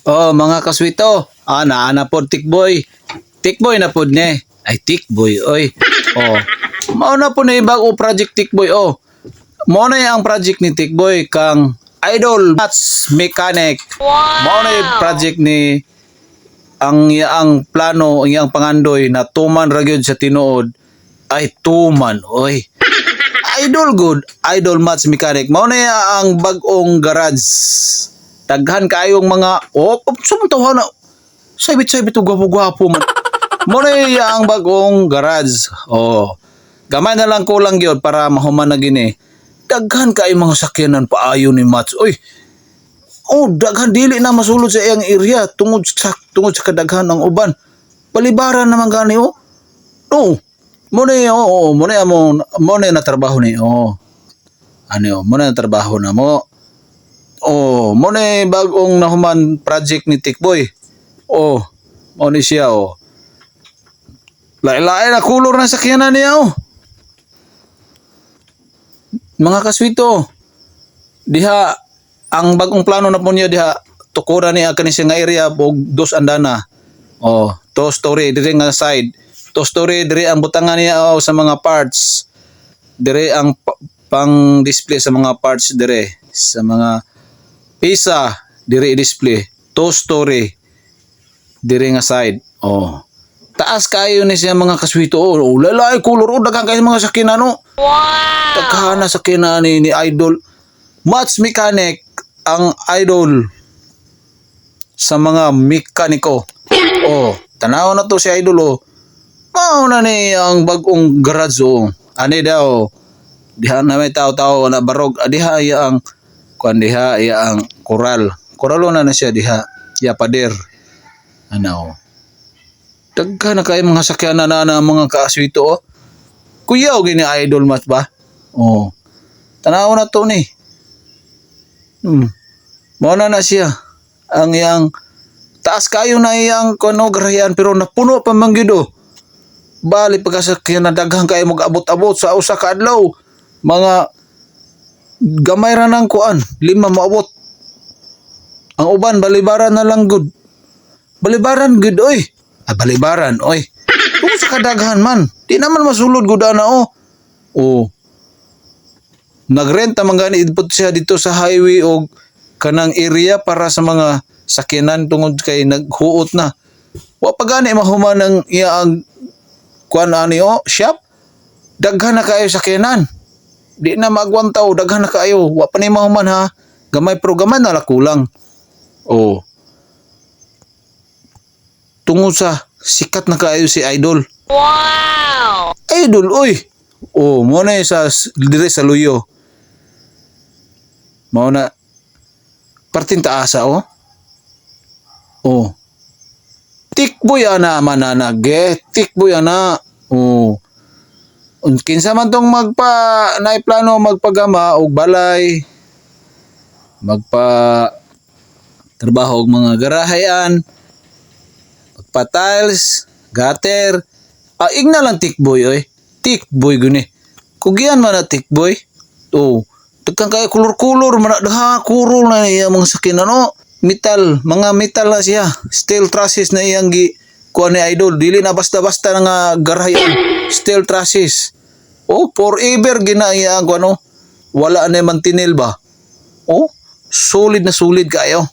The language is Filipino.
Oh, mga kaswito. Naana pod tikboy. Tikboy na pod ni. Ay, tikboy, oy. Oh. Mao na po na bago project tikboy, oh. Mao na ang project ni tikboy kang Idol Match Mechanic. Mao na yung project ni ang plano, ang pangandoy na tuman ra gyud sa tinuod ay tuman, oy. Idol good, Idol Match Mechanic. Mao na ang bag-ong garage. Daghan kayong mga sumuntaw na. Sabit-sabit og gwapo-gwapo man. Mao na ang bag-ong garage. Oh. Gamay na lang kulang gyud para mahuman na gini. Daghan kayong mga sakyanan paayo ni Match. Oy. Oh, daghan dili na masulod sa iyang area tungod sa kadaghan ng uban. Balibaran naman gani oh. No. Mo na na trabaho ni oh. Ano mo na trabaho na mo. Oh, mo na bagong nahuman project ni Tikboy. Oh, mo ni siya oh. Lain-lain na kulor na sakyanan niya oh. Mga kaswito, diha ang bagong plano na po niya diha tukuran niya kani siya nga area og dos andana. Oh, two story diri nga side. Two story diri ang butangan niya oh, sa mga parts. Diri ang pang display sa mga parts diri sa mga pisa diri display. Two story diri nga side. Oh. Taas kayo ni siya mga kaswito oh. Lalay color oh daghang kayo mga sakyanan no. Wow. Daghang na sakyanan ni Idol Match Mechanic ang idol sa mga mekaniko. Oh, tanaw na to si Idol oh. Mao na ni ang bag-ong garage oh. Ani daw diha na may tao-tao na barog diha ang kuan diha ang koral. Koralo na siya diha ya pader. Ano. Daghan na kay mga sakyanan na mga kaaswito oh. Kuya og gini Idol Match ba? Oh. Tanaw na to ni. Mao na siya ang yang taas kayo na iyang kuno garayan pero napuno pa man gyud oh. Bali pagkasakyan na daghang kayo mag-abot-abot sa usa ka adlaw. Mga gamay ra nang kuan, 5 maabot. Ang uban balibaran na lang gud. Balibaran gud oy. Balibaran oy. Kung sa kadaghan man, di naman masulod gud ana oh. Oh. Nagrenta man gani idpot siya dito sa highway og kanang area para sa mga sakyanan tungod kay naghuot na. Wa pa gani mahuman ang iyang kuan ani oh, shop. Daghan na kayo sakyanan. Di na magwantaw, daghan na kayo. Wa pa ni mahuman ha. Gamay pero gamay na la kulang. Oh. Tungod sa sikat na kayo si Idol. Wow! Idol oy. Oh, mo na sa dire sa Luyo. Mao na parting taasa oh. Oh. Tikboy ana mananage, tikboy ana. Oh. Kinsa man tong naiplano magpagama og balay, magpa trabaho og mga garahean, magpa-tiles, gutter. Igna lang tikboy oy. Tikboy guni. Kugian man na tikboy. Oh. Daghan kay kulor-kulor man daha kurol na iya mga sakyanan no. Metal, mga metal na siya. Steel trusses na iyang kuha ni Idol. Dili na basta-basta nga garayan. Steel trusses. Oh, forever ginaya ang kuha no. Wala na mantinil ba? Oh, solid na solid kayo.